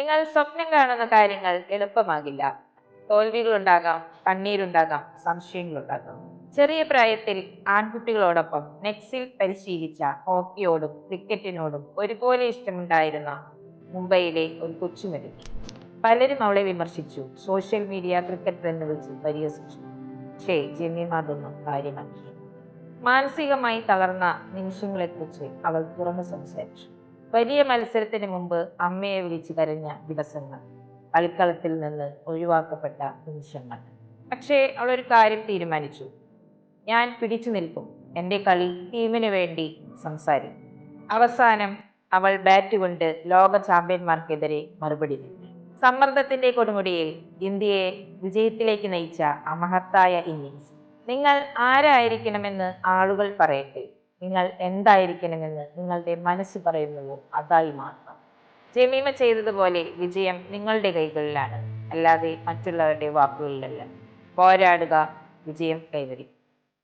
നിങ്ങൾ സ്വപ്നം കാണുന്ന കാര്യങ്ങൾ എളുപ്പമാകില്ല. തോൽവികളുണ്ടാകാം, കണ്ണീരുണ്ടാകാം, സംശയങ്ങളുണ്ടാകാം. ചെറിയ പ്രായത്തിൽ ആൺകുട്ടികളോടൊപ്പം നെക്സിൽ പരിശീലിച്ച ഹോക്കിയോടും ക്രിക്കറ്റിനോടും ഒരുപോലെ ഇഷ്ടമുണ്ടായിരുന്ന മുംബൈയിലെ ഒരു കൊച്ചുമതി. പലരും അവളെ വിമർശിച്ചു, സോഷ്യൽ മീഡിയ ക്രിക്കറ്റ് എന്ന് വെച്ച് പരിഹസിച്ചു. പക്ഷേ ജമീമ അതൊന്നും കാര്യമാക്കി. മാനസികമായി തളർന്ന നിമിഷങ്ങളെക്കുറിച്ച് അവൾ തുറന്നു സംസാരിച്ചു. വലിയ മത്സരത്തിന് മുമ്പ് അമ്മയെ വിളിച്ചു കരഞ്ഞ ദിവസങ്ങൾ, കളിക്കളത്തിൽ നിന്ന് ഒഴിവാക്കപ്പെട്ട നിമിഷങ്ങൾ. പക്ഷേ അവൾ ഒരു കാര്യം തീരുമാനിച്ചു: ഞാൻ പിടിച്ചു നിൽക്കും, എൻ്റെ കളി ടീമിന് വേണ്ടി സംസാരിക്കും. അവസാനം അവൾ ബാറ്റ് കൊണ്ട് ലോക ചാമ്പ്യന്മാർക്കെതിരെ മറുപടി നൽകി. സമ്മർദ്ദത്തിന്റെ കൊടുമുടിയിൽ ഇന്ത്യയെ വിജയത്തിലേക്ക് നയിച്ച അമഹത്തായ ഇന്നിങ്സ്. നിങ്ങൾ ആരായിരിക്കണമെന്ന് ആളുകൾ പറയട്ടെ, നിങ്ങൾ എന്തായിരിക്കണമെന്ന് നിങ്ങളുടെ മനസ്സ് പറയുന്നുവോ അതായി മാത്രം. ജമീമ ചെയ്തതുപോലെ വിജയം നിങ്ങളുടെ കൈകളിലാണ്, അല്ലാതെ മറ്റുള്ളവരുടെ വാക്കുകളിലല്ല. പോരാടുക, വിജയം കൈവരിക്കും.